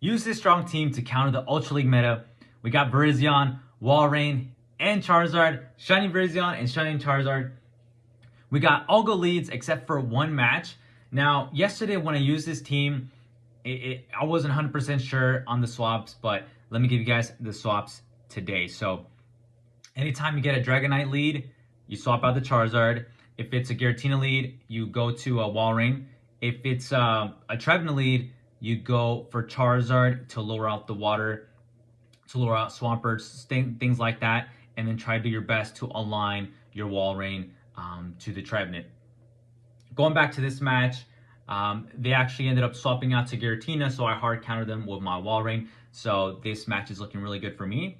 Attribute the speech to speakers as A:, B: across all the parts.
A: Use this strong team to counter the Ultra League meta. We got Virizion, Walrein, and Charizard, Shiny Virizion and Shiny Charizard. We got all go leads except for one match. Now, yesterday when I used this team, I wasn't 100% sure on the swaps, but let me give you guys the swaps today. So, anytime you get a Dragonite lead, you swap out the Charizard. If it's a Giratina lead, you go to a Walrein. If it's a Trevenant lead, you go for Charizard to lower out the water, to lower out Swampert, things like that, and then try to do your best to align your Walrein to the Trevenant. Going back to this match, they actually ended up swapping out to Giratina, so I hard countered them with my Walrein. So this match is looking really good for me.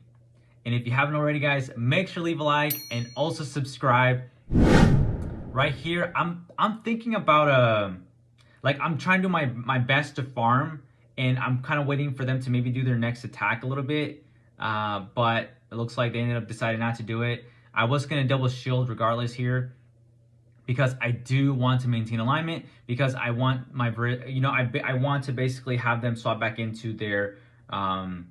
A: And if you haven't already, guys, make sure to leave a like and also subscribe. Right here, I'm thinking about I'm trying to do my best to farm, and I'm kind of waiting for them to maybe do their next attack a little bit. But it looks like they ended up deciding not to do it. I was gonna double shield regardless here, because I do want to maintain alignment, because I want my, I want to basically have them swap back into their, man,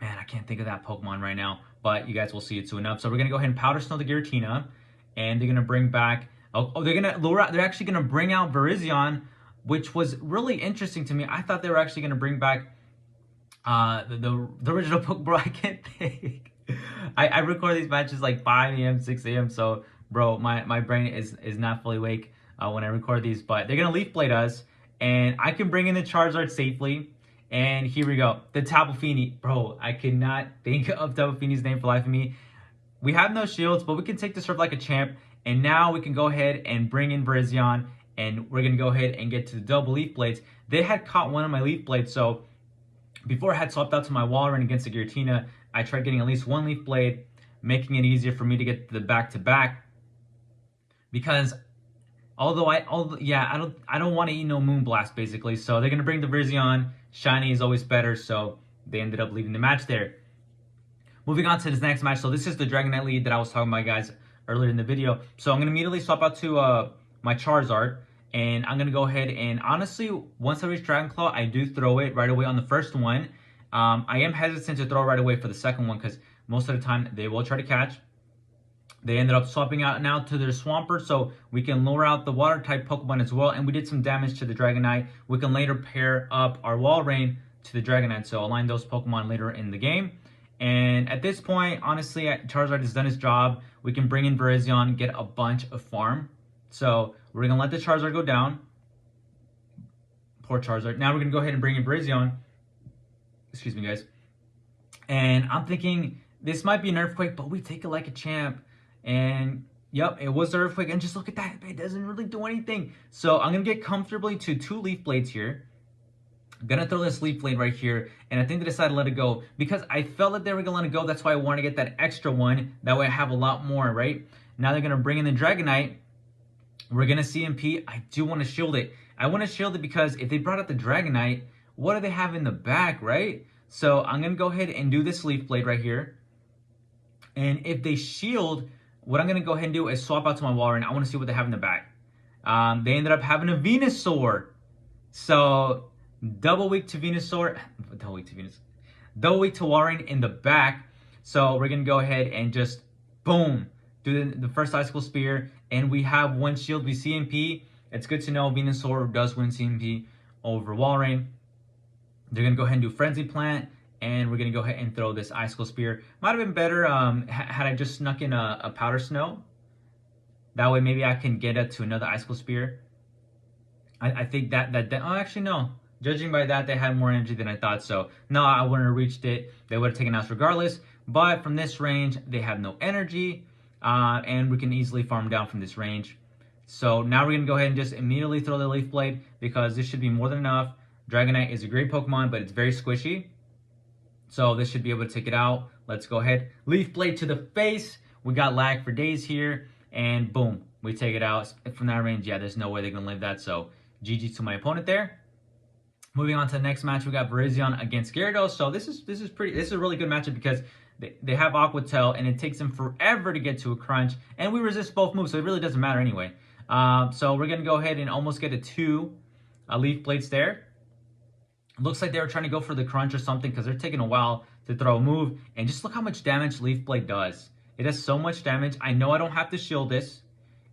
A: I can't think of that Pokemon right now, but you guys will see it soon enough. So we're gonna go ahead and Powder Snow the Giratina, and they're gonna bring back, they're actually gonna bring out Virizion, which was really interesting to me. I thought they were actually gonna bring back the original Pokemon. I can't think. I record these matches like 5 a.m., 6 a.m. So, bro, my brain is not fully awake when I record these. But they're going to Leaf Blade us, and I can bring in the Charizard safely. And here we go. The Tapu Fini. Bro, I cannot think of Tapu Fini's name for the life of me. We have no shields, but we can take this serve like a champ. And now we can go ahead and bring in Virizion, and we're going to go ahead and get to the double Leaf Blades. They had caught one of my Leaf Blades, so before I had swapped out to my Walrein against the Giratina, I tried getting at least one Leaf Blade, making it easier for me to get the back-to-back. Because I don't want to eat no Moonblast, basically. So they're going to bring the Virizion. Shiny is always better, so they ended up leaving the match there. Moving on to this next match. So this is the Dragonite lead that I was talking about, guys, earlier in the video. So I'm going to immediately swap out to my Charizard. And I'm going to go ahead and, honestly, once I reach Dragon Claw, I do throw it right away on the first one. I am hesitant to throw right away for the second one, because most of the time they will try to catch. They ended up swapping out now to their Swampert, so we can lower out the water type Pokemon as well, and we did some damage to the Dragonite. We can later pair up our Walrein to the Dragonite, so align those Pokemon later in the game. And at this point, honestly, Charizard has done his job. We can bring in Virizion, get a bunch of farm. So we're going to let the Charizard go down. Poor Charizard. Now we're going to go ahead and bring in Virizion. Excuse me, guys. And I'm thinking this might be an Earthquake, but we take it like a champ. And, yep, it was the Earthquake. And just look at that. It doesn't really do anything. So I'm going to get comfortably to 2 Leaf Blades here. I'm going to throw this Leaf Blade right here. And I think they decided to let it go, because I felt that they were going to let it go. That's why I wanted to get that extra one. That way I have a lot more, right? Now they're going to bring in the Dragonite. We're going to CMP. I do want to shield it. I want to shield it because if they brought out the Dragonite, what do they have in the back, right? So I'm going to go ahead and do this Leaf Blade right here. And if they shield, what I'm going to go ahead and do is swap out to my Walrein. I want to see what they have in the back. They ended up having a Venusaur. So double weak to Venusaur. Double weak to Walrein in the back. So we're going to go ahead and just, boom, do the first Icicle Spear. And we have one shield. We CMP. It's good to know Venusaur does win CMP over Walrein. They're going to go ahead and do Frenzy Plant, and we're going to go ahead and throw this Icicle Spear. Might have been better had I just snuck in a Powder Snow. That way maybe I can get it to another Icicle Spear. I think that oh, actually no. Judging by that, they had more energy than I thought, so no, I wouldn't have reached it. They would have taken us regardless, but from this range, they have no energy, and we can easily farm down from this range. So now we're going to go ahead and just immediately throw the Leaf Blade, because this should be more than enough. Dragonite is a great Pokemon, but it's very squishy. So this should be able to take it out. Let's go ahead. Leaf Blade to the face. We got lag for days here. And boom, we take it out. From that range, yeah, there's no way they're going to live that. So GG to my opponent there. Moving on to the next match, we got Virizion against Gyarados. So this is a really good matchup, because they have Aqua Tail, and it takes them forever to get to a crunch. And we resist both moves, so it really doesn't matter anyway. So we're going to go ahead and almost get a 2 Leaf Blades there. Looks like they were trying to go for the crunch or something because they're taking a while to throw a move. And just look how much damage Leaf Blade does. It does so much damage. I know I don't have to shield this.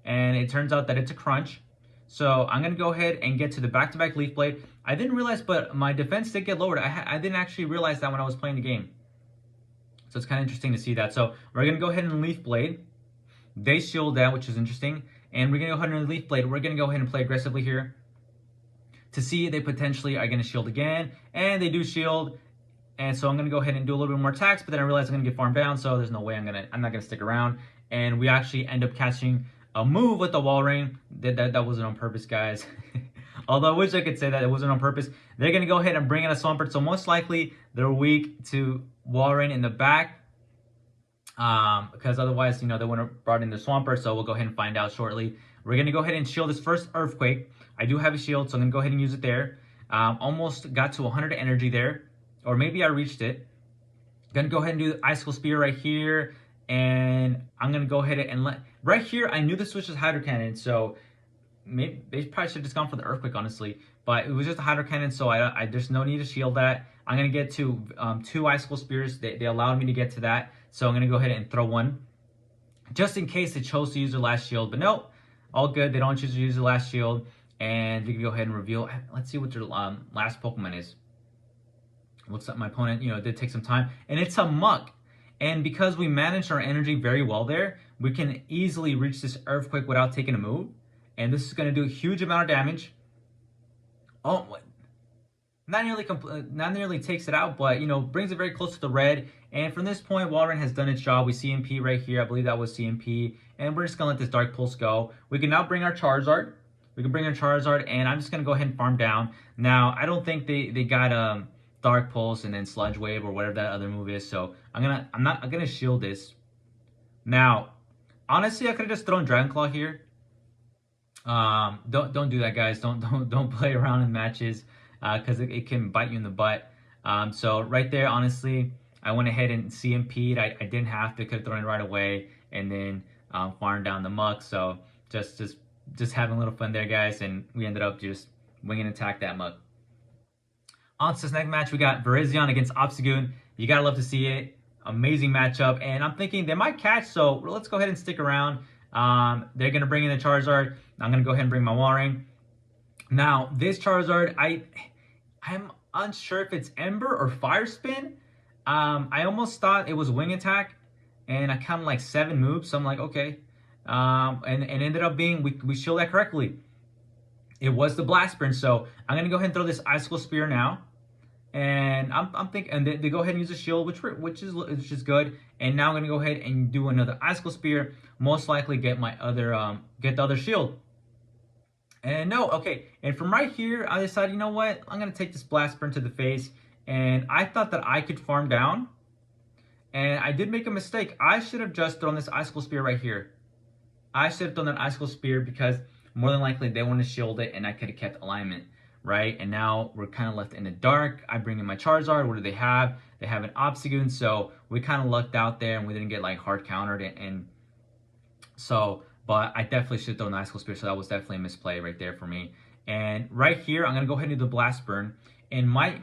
A: And it turns out that it's a crunch. So I'm going to go ahead and get to the back-to-back Leaf Blade. I didn't realize, but my defense did get lowered. I didn't actually realize that when I was playing the game. So it's kind of interesting to see that. So we're going to go ahead and Leaf Blade. They shield that, which is interesting. And we're going to go ahead and Leaf Blade. We're going to go ahead and play aggressively here to see they potentially are going to shield again. And they do shield. And so I'm going to go ahead and do a little bit more attacks, but then I realize I'm going to get farmed down, so there's no way I'm not going to stick around. And we actually end up catching a move with the wall ring. That wasn't on purpose, guys. Although I wish I could say that it wasn't on purpose. They're going to go ahead and bring in a Swampert, so most likely they're weak to wall ring in the back. Because otherwise, they wouldn't have brought in the Swampert, so we'll go ahead and find out shortly. We're going to go ahead and shield this first Earthquake. I do have a shield, so I'm going to go ahead and use it there. Almost got to 100 energy there. Or maybe I reached it. Gonna go ahead and do the Icicle Spear right here. And I'm gonna go ahead and right here, I knew the switch was Hydro Cannon, so maybe they probably should have just gone for the Earthquake, honestly. But it was just a Hydro Cannon, so there's no need to shield that. I'm gonna get to 2 Icicle Spears. They allowed me to get to that. So I'm gonna go ahead and throw one. Just in case they chose to use their last shield. But nope, all good. They don't choose to use their last shield. And we can go ahead and reveal. Let's see what their last Pokemon is. Looks like my opponent, did take some time. And it's a Muck. And because we managed our energy very well there, we can easily reach this Earthquake without taking a move. And this is going to do a huge amount of damage. Oh, not nearly takes it out, but, brings it very close to the red. And from this point, Walrein has done its job. We CMP right here. I believe that was CMP. And we're just going to let this Dark Pulse go. We can now bring our Charizard. And I'm just going to go ahead and farm down. Now, I don't think they got Dark Pulse and then Sludge Wave or whatever that other move is. So I'm gonna shield this. Now, honestly, I could have just thrown Dragon Claw here. Don't do that, guys. Don't play around in matches because it can bite you in the butt. So right there, honestly, I went ahead and CMP'd. I didn't have to. Could have thrown it right away and then farmed down the Muck. So just having a little fun there, guys, and we ended up just winging attack that Muck. On to this next match, we got Virizion against Obstagoon. You gotta love to see it. Amazing matchup, and I'm thinking they might catch, so let's go ahead and stick around. They're gonna bring in the Charizard. I'm gonna go ahead and bring my Walrein. Now, this Charizard, I'm unsure if it's Ember or Fire Spin. I almost thought it was Wing Attack, and I counted like 7 moves, so I'm like, okay. And ended up being, we showed that correctly. It was the Blast Burn, so I'm gonna go ahead and throw this Icicle Spear now. And I'm thinking, and they go ahead and use a shield, which is good. And now I'm gonna go ahead and do another Icicle Spear. Most likely get my get the other shield. And no, okay. And from right here, I decided, you know what? I'm gonna take this Blast Burn to the face. And I thought that I could farm down. And I did make a mistake. I should have just thrown this Icicle Spear right here. I should have thrown that Icicle Spear because more than likely they want to shield it, and I could have kept alignment. Right, and now we're kind of left in the dark. I bring in my Charizard. What do they have? They have an Obstagoon, so we kind of lucked out there, and we didn't get like hard countered. And so, but I definitely should throw an Icicle Spear, so that was definitely a misplay right there for me. And right here, I'm gonna go ahead and do the Blast Burn. And my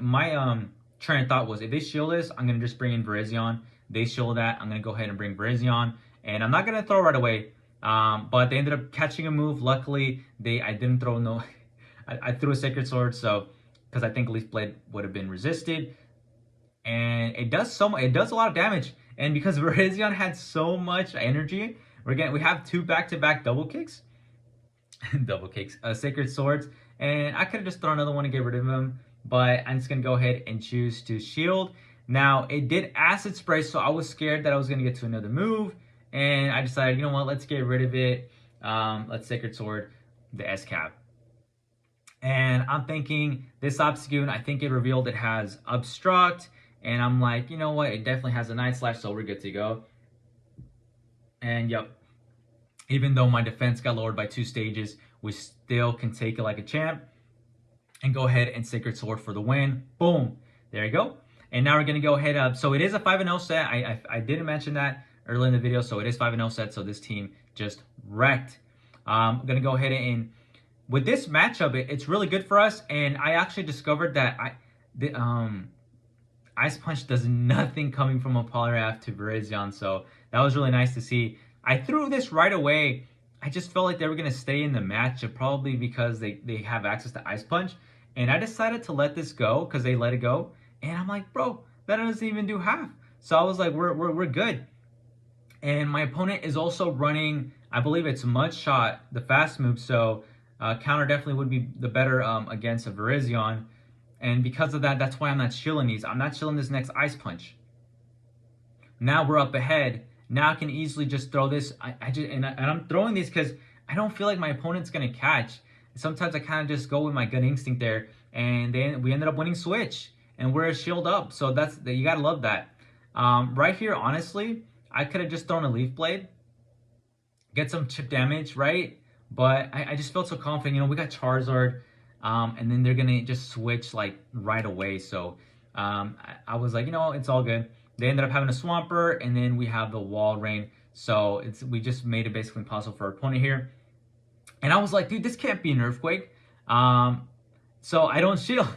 A: train of thought was, if they shield this, I'm gonna just bring in Virizion. They shield that. I'm gonna go ahead and bring Virizion, and I'm not gonna throw right away. But they ended up catching a move. Luckily, I didn't throw no. I threw a Sacred Sword, so because I think Leaf Blade would have been resisted, and it does a lot of damage. And because Virizion had so much energy, we have 2 back-to-back double kicks, Sacred Swords, and I could have just thrown another one to get rid of him, but I'm just gonna go ahead and choose to shield. Now it did Acid Spray, so I was scared that I was gonna get to another move, and I decided, you know what, let's get rid of it. Let's Sacred Sword the S-Cap. And I'm thinking this Obstagoon, I think it revealed it has Obstruct. And I'm like, you know what? It definitely has a Night Slash, so we're good to go. And yep, even though my defense got lowered by 2 stages, we still can take it like a champ. And go ahead and Sacred Sword for the win. Boom. There you go. And now we're going to go ahead. So it is a 5-0 set. I didn't mention that earlier in the video. So it is 5-0 set. So this team just wrecked. I'm going to go ahead and... With this matchup, it's really good for us, and I actually discovered that the Ice Punch does nothing coming from a Poliwrath to Virizion, so that was really nice to see. I threw this right away. I just felt like they were going to stay in the match, probably because they have access to Ice Punch. And I decided to let this go because they let it go. And I'm like, bro, that doesn't even do half. So I was like, we're good. And my opponent is also running, I believe it's Mud Shot, the fast move. So counter definitely would be the better against a Virizion. And because of that, that's why I'm not shielding these. I'm not shielding this next Ice Punch. Now we're up ahead. Now I can easily just throw this. I'm throwing these because I don't feel like my opponent's gonna catch. Sometimes I kind of just go with my gut instinct there, and then we ended up winning switch, and we're a shield up. So you gotta love that. Right here, honestly, I could have just thrown a Leaf Blade, get some chip damage, right? But I just felt so confident. You know, we got Charizard, and then they're gonna just switch like right away. So I was like, you know, it's all good. They ended up having a Swampert, and then we have the Wall Rain. So we just made it basically impossible for our opponent here. And I was like, dude, this can't be an Earthquake. So I don't shield.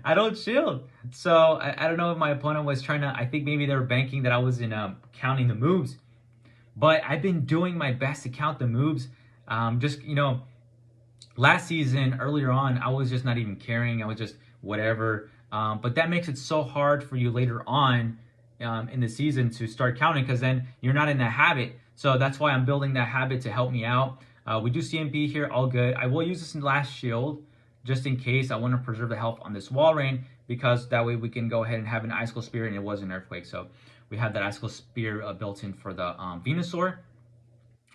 A: I don't shield. So I don't know if my opponent was trying to, I think maybe they were banking that I was in counting the moves. But I've been doing my best to count the moves. Just, you know, last season, earlier on, I was just not even caring. I was just whatever. But that makes it so hard for you later on in the season to start counting, because then you're not in that habit. So that's why I'm building that habit to help me out. We do CMP here, all good. I will use this in last shield just in case. I want to preserve the health on this Wall Rain, because that way we can go ahead and have an Icicle Spear, and it was an Earthquake. So we have that Icicle Spear built in for the Venusaur.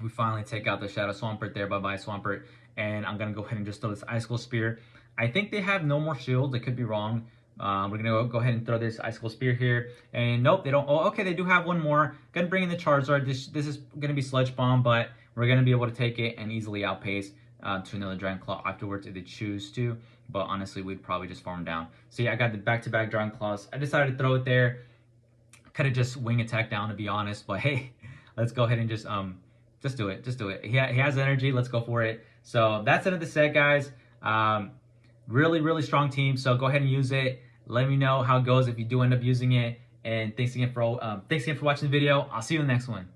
A: We finally take out the Shadow Swampert there. Bye-bye, Swampert. And I'm going to go ahead and just throw this Icicle Spear. I think they have no more shield. I could be wrong. We're going to go ahead and throw this Icicle Spear here. And nope, they don't. Oh, okay, they do have one more. Going to bring in the Charizard. This is going to be Sludge Bomb, but we're going to be able to take it and easily outpace to another Dragon Claw afterwards if they choose to. But honestly, we'd probably just farm down. So yeah, I got the back-to-back Dragon Claws. I decided to throw it there. Could have just wing attack down, to be honest. But hey, let's go ahead and just do it. Just do it. He has energy. Let's go for it. So that's the end of the set, guys. Really, really strong team. So go ahead and use it. Let me know how it goes if you do end up using it. And thanks again for watching the video. I'll see you in the next one.